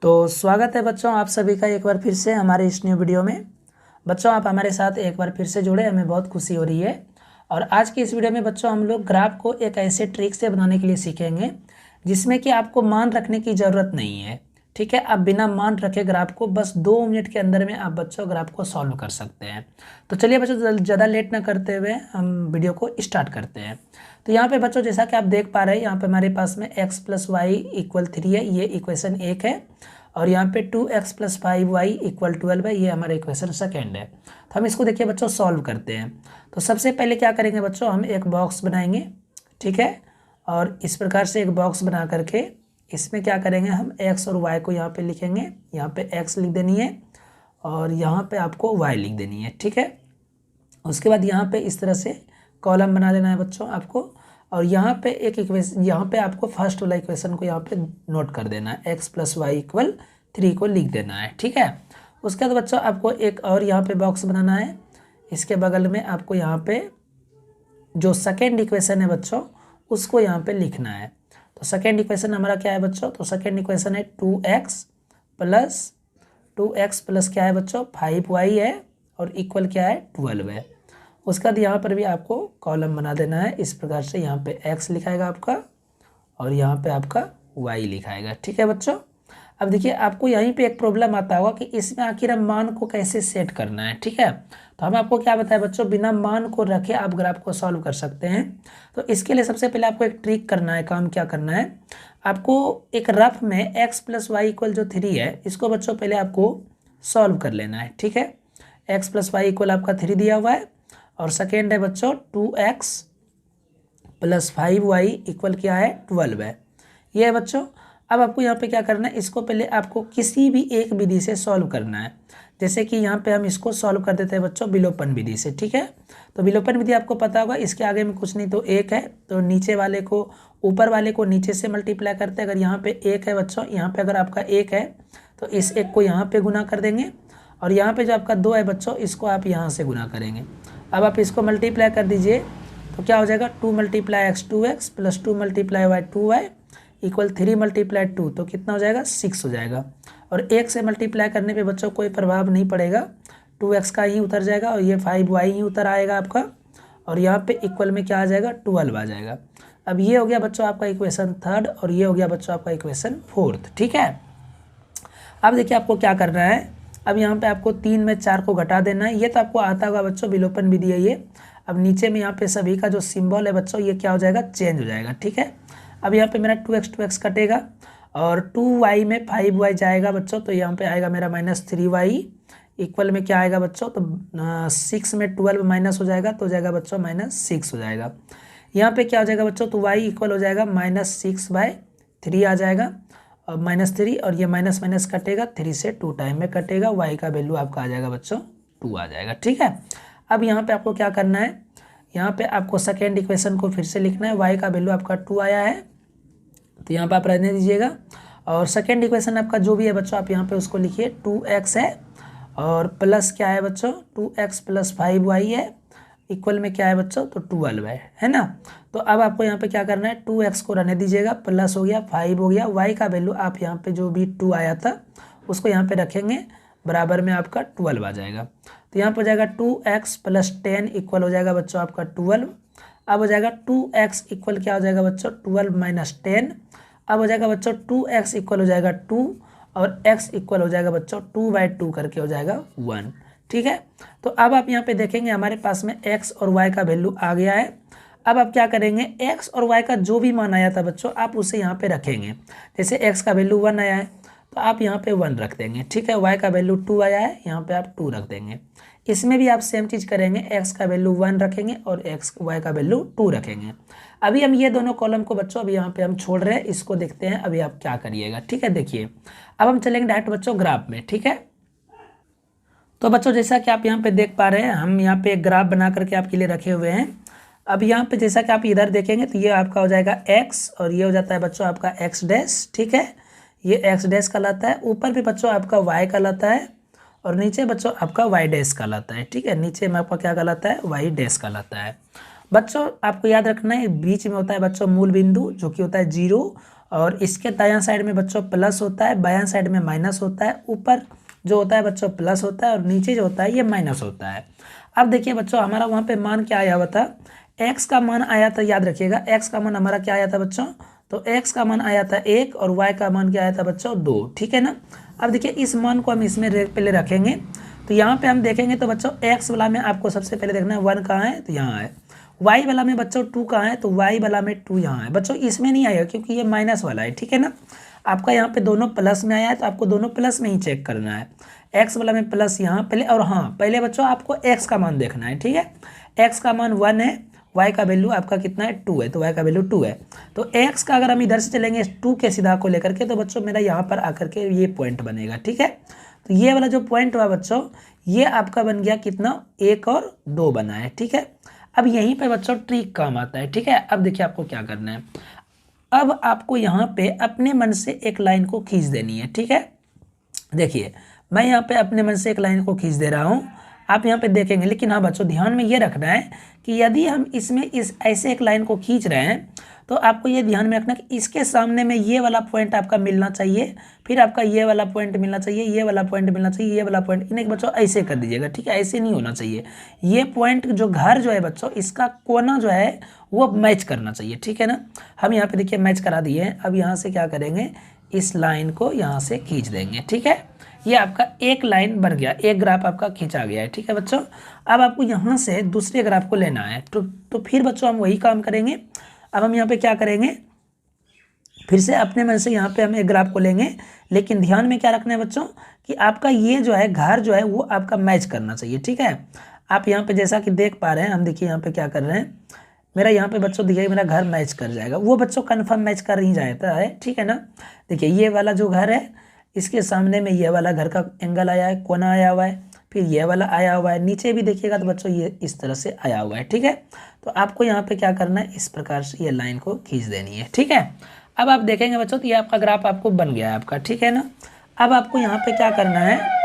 तो स्वागत है बच्चों आप सभी का एक बार फिर से हमारे इस न्यू वीडियो में। बच्चों आप हमारे साथ एक बार फिर से जुड़े, हमें बहुत खुशी हो रही है। और आज की इस वीडियो में बच्चों हम लोग ग्राफ को एक ऐसे ट्रिक से बनाने के लिए सीखेंगे जिसमें कि आपको मान रखने की ज़रूरत नहीं है। ठीक है, आप बिना मान रखे ग्राफ को बस 2 मिनट के अंदर में आप बच्चों ग्राफ को सॉल्व कर सकते हैं। तो चलिए बच्चों ज़्यादा लेट ना करते हुए हम वीडियो को स्टार्ट करते हैं। तो यहाँ पे बच्चों जैसा कि आप देख पा रहे हैं, यहाँ पे हमारे पास में x + y = 3 है, ये इक्वेशन 1 है। और यहाँ पे 2x + 5y = 12 है, ये हमारा इक्वेशन सेकेंड है। तो हम इसको देखिए बच्चों सॉल्व करते हैं। तो सबसे पहले क्या करेंगे बच्चों, हम एक बॉक्स बनाएंगे। ठीक है, और इस प्रकार से एक बॉक्स बना करके इसमें क्या करेंगे, हम x और y को यहाँ पे लिखेंगे। यहाँ पे x लिख देनी है और यहाँ पे आपको y लिख देनी है। ठीक है, उसके बाद यहाँ पे इस तरह से कॉलम बना लेना है बच्चों आपको। और यहाँ पे एक इक्वेशन, यहाँ पे आपको फर्स्ट वाला इक्वेशन को यहाँ पे नोट कर देना है, x + y = 3 को लिख देना है। ठीक है, उसके बाद बच्चों आपको एक और यहाँ पे बॉक्स बनाना है। इसके बगल में आपको यहाँ पे जो सेकेंड इक्वेशन है बच्चों उसको यहाँ पे लिखना है। तो सेकेंड इक्वेशन हमारा क्या है बच्चों, तो सेकेंड इक्वेशन है 2x प्लस क्या है बच्चों 5y है और इक्वल क्या है 12 है। उसके बाद यहाँ पर भी आपको कॉलम बना देना है। इस प्रकार से यहाँ पे x लिखाएगा आपका और यहाँ पे आपका y लिखाएगा। ठीक है बच्चों, अब देखिए आपको यहीं पे एक प्रॉब्लम आता होगा कि इसमें आखिर हम मान को कैसे सेट करना है। ठीक है, तो हम आपको क्या बताएं बच्चों, बिना मान को रखे आप ग्राफ को सॉल्व कर सकते हैं। तो इसके लिए सबसे पहले आपको एक ट्रिक करना है। काम क्या करना है, आपको एक रफ में x + y = 3 है, इसको बच्चों पहले आपको सॉल्व कर लेना है। ठीक है, x + y = आपका 3 दिया हुआ है और सेकेंड है बच्चों 2x + 5y = क्या है 12 है, ये है बच्चों। अब आपको यहाँ पे क्या करना है, इसको पहले आपको किसी भी एक विधि से सॉल्व करना है। जैसे कि यहाँ पे हम इसको सॉल्व कर देते हैं बच्चों विलोपन विधि से। ठीक है, तो विलोपन विधि आपको पता होगा, इसके आगे में कुछ नहीं तो एक है, तो नीचे वाले को ऊपर वाले को नीचे से मल्टीप्लाई करते हैं। अगर यहाँ पे एक है बच्चों, यहाँ पे अगर आपका एक है तो इस एक को यहाँ पे गुना कर देंगे और यहाँ पे जो आपका 2 है बच्चों इसको आप यहाँ से गुना करेंगे। अब आप इसको मल्टीप्लाई कर दीजिए तो क्या हो जाएगा, 2 × x 2x + 2 × y 2y = 3 × 2, तो कितना हो जाएगा 6 हो जाएगा। और 1 से मल्टीप्लाई करने पे बच्चों कोई प्रभाव नहीं पड़ेगा, 2x का ही उतर जाएगा और ये 5y ही उतर आएगा आपका। और यहाँ पे इक्वल में क्या आ जाएगा 12 आ जाएगा। अब ये हो गया बच्चों आपका इक्वेशन थर्ड और ये हो गया बच्चों आपका इक्वेशन फोर्थ। ठीक है, अब देखिए आपको क्या करना है, अब यहाँ पे आपको 3 में 4 को घटा देना है। ये तो आपको आता होगा बच्चों, विलोपन विधि है ये। अब नीचे में यहाँ पे सभी का जो सिंबल है बच्चों ये क्या हो जाएगा, चेंज हो जाएगा। ठीक है, अब यहाँ पे मेरा 2x कटेगा और 2y में 5y जाएगा बच्चों, तो यहाँ पे आएगा मेरा -3y इक्वल में क्या आएगा बच्चों, तो 6 में 12 माइनस हो जाएगा तो हो जाएगा बच्चों -6 हो जाएगा। यहाँ पे क्या हो जाएगा बच्चों, तो y इक्वल हो जाएगा -6/3 आ जाएगा और -3, और ये माइनस माइनस कटेगा 3 से 2 टाइम में कटेगा, y का वैल्यू आपका आ जाएगा बच्चों 2 आ जाएगा। ठीक है, अब यहाँ पे आपको क्या करना है, यहाँ पे आपको सेकेंड इक्वेशन को फिर से लिखना है। y का वैल्यू आपका 2 आया है तो यहाँ पे आप रहने दीजिएगा और सेकेंड इक्वेशन आपका जो भी है बच्चों आप यहाँ पे उसको लिखिए, 2x है और प्लस क्या है बच्चों 2x + 5y है इक्वल में क्या है बच्चों, तो 12 है ना। तो अब आपको यहाँ पे क्या करना है, 2x को रहने दीजिएगा, प्लस हो गया 5 हो गया, y का वैल्यू आप यहाँ पे जो भी 2 आया था उसको यहाँ पे रखेंगे, बराबर में आपका 12 आ जाएगा। तो यहाँ पर हो जाएगा 2x + 10 इक्वल हो जाएगा बच्चों आपका 12। अब हो जाएगा 2x इक्वल क्या हो जाएगा बच्चों 12 - 10। अब हो जाएगा बच्चों 2x इक्वल हो जाएगा 2 और x इक्वल हो जाएगा बच्चों 2/2 करके हो जाएगा 1। ठीक है, तो अब आप यहाँ पे देखेंगे हमारे पास में x और y का वैल्यू आ गया है। अब आप क्या करेंगे, x और y का जो भी मान आया था बच्चों आप उसे यहाँ पे रखेंगे। जैसे x का वैल्यू 1 आया है तो आप यहाँ पे 1 रख देंगे। ठीक है, y का वैल्यू 2 आया है, यहाँ पे आप 2 रख देंगे। इसमें भी आप सेम चीज़ करेंगे, x का वैल्यू 1 रखेंगे और y का वैल्यू 2 रखेंगे। अभी हम ये दोनों कॉलम को बच्चों अभी यहाँ पे हम छोड़ रहे हैं, इसको देखते हैं अभी आप क्या करिएगा। ठीक है, देखिए अब हम चलेंगे डायरेक्ट बच्चों ग्राफ में। ठीक है, तो बच्चों जैसा कि आप यहाँ पे देख पा रहे हैं, हम यहाँ पे एक ग्राफ बना करके आपके लिए रखे हुए हैं। अब यहाँ पे जैसा कि आप इधर देखेंगे तो ये आपका हो जाएगा x और ये हो जाता है बच्चों आपका x'। ठीक है, ये x' कहलाता है, ऊपर भी बच्चों आपका y कहलाता है और नीचे बच्चों आपका y' कहलाता है। ठीक है, नीचे में आपका क्या कहलाता है, y' कहलाता है। बच्चों आपको याद रखना है बीच में होता है बच्चों मूल बिंदु जो कि होता है 0 और इसके दायां साइड में बच्चों प्लस होता है, बायां साइड में माइनस होता है, ऊपर जो होता है बच्चों प्लस होता है और नीचे जो होता है ये माइनस होता है। अब देखिए बच्चों हमारा वहाँ पे मान क्या आया हुआ था, x का मान आया था, याद रखिएगा x का मान हमारा क्या आया था बच्चों, तो x का मान आया था 1 और y का मान क्या आया था बच्चों 2, ठीक है ना। अब देखिए इस मान को हम इसमें पहले रखेंगे, तो यहाँ पे हम देखेंगे तो बच्चों x वाला में आपको सबसे पहले देखना है 1 कहाँ है, तो यहाँ है। y वाला में बच्चों 2 कहाँ है, तो y वाला में 2 यहाँ है। बच्चों इसमें नहीं आएगा क्योंकि ये माइनस वाला है, ठीक है ना। आपका यहाँ पे दोनों प्लस में आया है तो आपको दोनों प्लस में ही चेक करना है। x वाला में प्लस यहाँ पहले, और हाँ पहले बच्चों आपको x का मान देखना है, ठीक है। x का मान 1 है, y का वैल्यू आपका कितना है 2 है, तो y का वैल्यू 2 है। तो x का अगर हम इधर से चलेंगे 2 के सीधा को लेकर के, तो बच्चों मेरा यहाँ पर आकर के ये पॉइंट बनेगा, ठीक है। तो ये वाला जो पॉइंट हुआ बच्चों ये आपका बन गया कितना, 1 और 2 बना है, ठीक है। अब यहीं पे बच्चों ट्रिक काम आता है, ठीक है। अब देखिए आपको क्या करना है, अब आपको यहाँ पे अपने मन से एक लाइन को खींच देनी है, ठीक है। देखिए मैं यहाँ पे अपने मन से एक लाइन को खींच दे रहा हूँ, आप यहाँ पे देखेंगे। लेकिन हाँ बच्चों ध्यान में ये रखना है कि यदि हम इसमें इस ऐसे एक लाइन को खींच रहे हैं तो आपको ये ध्यान में रखना कि इसके सामने में ये वाला पॉइंट आपका मिलना चाहिए, फिर आपका ये वाला पॉइंट मिलना चाहिए, ये वाला पॉइंट मिलना चाहिए, ये वाला पॉइंट, इन्हें बच्चों ऐसे कर दीजिएगा, ठीक है। ऐसे नहीं होना चाहिए, ये पॉइंट जो घर जो है बच्चों इसका कोना जो है वो मैच करना चाहिए, ठीक है ना। हम यहाँ पे देखिए मैच करा दिए हैं। अब यहाँ से क्या करेंगे, इस लाइन को यहाँ से खींच देंगे, ठीक है। ये आपका एक लाइन बन गया, एक ग्राफ आपका खींचा गया है, ठीक है बच्चों। अब आपको यहाँ से दूसरे ग्राफ को लेना है, तो फिर बच्चों हम वही काम करेंगे। अब हम यहाँ पे क्या करेंगे, फिर से अपने मन से यहाँ पे हम एक ग्राफ को लेंगे, लेकिन ध्यान में क्या रखना है बच्चों कि आपका ये जो है घर जो है वो आपका मैच करना चाहिए, ठीक है। आप यहाँ पे जैसा कि देख पा रहे हैं, हम देखिए यहाँ पे क्या कर रहे हैं, मेरा यहाँ पे बच्चों देखिए मेरा घर मैच कर जाएगा, वो बच्चों कन्फर्म मैच कर ही जाता है, ठीक है ना। देखिए ये वाला जो घर है इसके सामने में ये वाला घर का एंगल आया है, कोना आया हुआ है, फिर ये वाला आया हुआ है, नीचे भी देखिएगा तो बच्चों ये इस तरह से आया हुआ है, ठीक है। तो आपको यहाँ पे क्या करना है, इस प्रकार से ये लाइन को खींच देनी है, ठीक है। अब आप देखेंगे बच्चों तो ये आपका ग्राफ आपको बन गया है आपका, ठीक है ना। अब आपको यहाँ पे क्या करना है,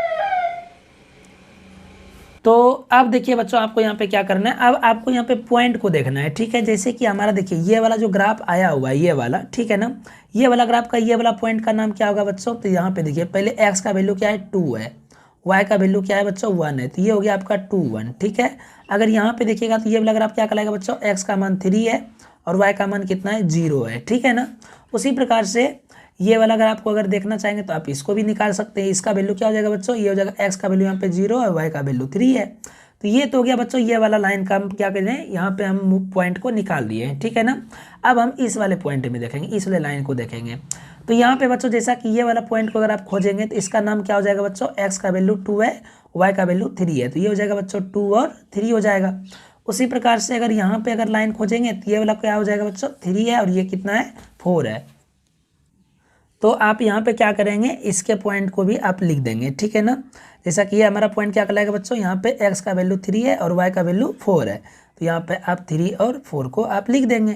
तो अब देखिए बच्चों आपको यहाँ पे क्या करना है, अब आपको यहाँ पे पॉइंट को देखना है, ठीक है। जैसे कि हमारा देखिए ये वाला जो ग्राफ आया हुआ है ये वाला, ठीक है ना, ये वाला ग्राफ का ये वाला पॉइंट का नाम क्या होगा बच्चों, तो यहाँ पे देखिए पहले x का वैल्यू क्या है 2 है, y का वैल्यू क्या है बच्चों 1 है, तो ये हो गया आपका 2 1, ठीक है। अगर यहाँ पे देखिएगा तो ये वाला ग्राफ क्या कहलाएगा बच्चों, x का मान 3 है और y का मान कितना है 0 है, ठीक है ना। उसी प्रकार से ये वाला अगर आपको अगर देखना चाहेंगे तो आप इसको भी निकाल सकते हैं। इसका वैल्यू क्या हो जाएगा बच्चों, ये हो जाएगा x का वैल्यू यहाँ पे 0 और y का वैल्यू 3 है। तो ये तो हो गया बच्चों ये वाला लाइन का हम क्या कर रहे हैं, यहाँ पे हम पॉइंट को निकाल दिए हैं, ठीक है ना। अब हम इस वाले पॉइंट में देखेंगे, इस वाले लाइन को देखेंगे। तो यहाँ पे बच्चों जैसा कि ये वाला पॉइंट को अगर आप खोजेंगे तो इसका नाम क्या हो जाएगा बच्चों, x का वैल्यू 2 है, y का वैल्यू 3 है, तो ये हो जाएगा बच्चों 2 और 3 हो जाएगा। उसी प्रकार से अगर यहाँ पे अगर लाइन खोजेंगे तो ये वाला क्या हो जाएगा बच्चों 3 है और ये कितना है 4 है। तो आप यहाँ पे क्या करेंगे, इसके पॉइंट को भी आप लिख देंगे, ठीक है ना। जैसा कि ये हमारा पॉइंट क्या कहलाएगा बच्चों, यहाँ पे x का वैल्यू 3 है और y का वैल्यू 4 है, तो यहाँ पे आप 3 और 4 को आप लिख देंगे।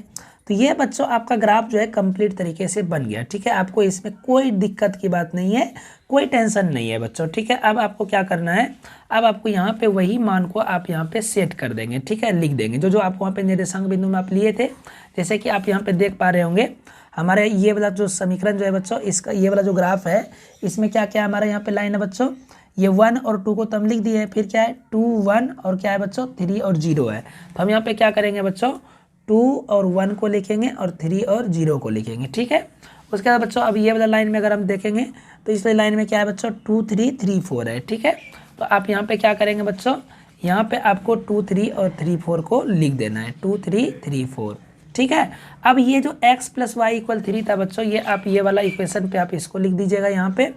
तो ये बच्चों आपका ग्राफ जो है कंप्लीट तरीके से बन गया, ठीक है। आपको इसमें कोई दिक्कत की बात नहीं है, कोई टेंशन नहीं है बच्चों, ठीक है। अब आपको क्या करना है, अब आपको यहाँ पे वही मान को आप यहाँ पे सेट कर देंगे, ठीक है, लिख देंगे जो आप वहाँ पे निर्देशांक बिंदु में आप लिए थे। जैसे कि आप यहाँ पे देख पा रहे होंगे हमारे ये वाला जो समीकरण जो है बच्चों, इसका ये वाला जो ग्राफ है इसमें क्या क्या हमारा यहाँ पे लाइन है बच्चों, ये 1 और 2 को तो हम लिख दिए हैं, फिर क्या है 2 1 और क्या है बच्चों 3 और 0 है। तो हम यहाँ पे क्या करेंगे बच्चों, 2 और 1 को लिखेंगे और 3 और 0 को लिखेंगे, ठीक है। उसके बाद बच्चों अब ये वाला लाइन में अगर हम देखेंगे तो इस लाइन में क्या है बच्चों 2 3 3 4 है, ठीक है। तो आप यहाँ पे क्या करेंगे बच्चों, यहाँ पे आपको 2 3 और 3 4 को लिख देना है, 2 3 3 4, ठीक है। अब ये जो x + y = 3 था बच्चों, ये आप ये वाला इक्वेशन पे आप इसको लिख दीजिएगा यहाँ पे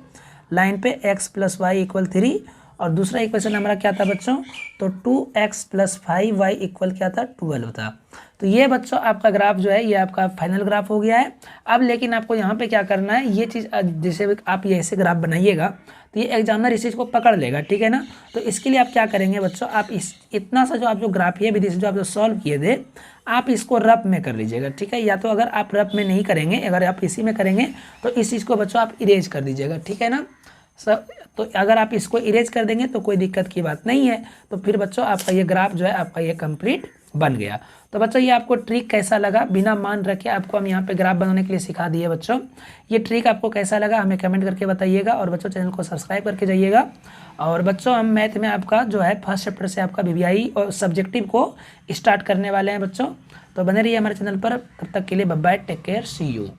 लाइन पे x + y = 3, और दूसरा इक्वेशन हमारा क्या था बच्चों, तो 2x + 5y = क्या था 12 था। तो ये बच्चों आपका ग्राफ जो है ये आपका फाइनल ग्राफ हो गया है। अब लेकिन आपको यहाँ पे क्या करना है, ये चीज़ जैसे आप ये ऐसे ग्राफ बनाइएगा तो ये एग्जामिनर इस चीज़ को पकड़ लेगा, ठीक है ना। तो इसके लिए आप क्या करेंगे बच्चों, आप इस इतना सा जो आप जो ग्राफ है विधि से जो आप जो सॉल्व किए थे आप इसको रफ में कर लीजिएगा, ठीक है। या तो अगर आप रफ में नहीं करेंगे, अगर आप इसी में करेंगे तो इस चीज़ को बच्चों आप इरेज कर दीजिएगा, ठीक है ना। सब। तो अगर आप इसको इरेज कर देंगे तो कोई दिक्कत की बात नहीं है। तो फिर बच्चों आपका ये ग्राफ जो है आपका ये कंप्लीट बन गया। तो बच्चों ये आपको ट्रिक कैसा लगा, बिना मान रखे आपको हम यहाँ पे ग्राफ बनाने के लिए सिखा दिए बच्चों। ये ट्रिक आपको कैसा लगा हमें कमेंट करके बताइएगा, और बच्चों चैनल को सब्सक्राइब करके जाइएगा। और बच्चों हम मैथ में आपका जो है फर्स्ट चैप्टर से आपका वीवीआई और सब्जेक्टिव को स्टार्ट करने वाले हैं बच्चों। तो बने रहिए हमारे चैनल पर, तब तक के लिए bye bye, take care, see you.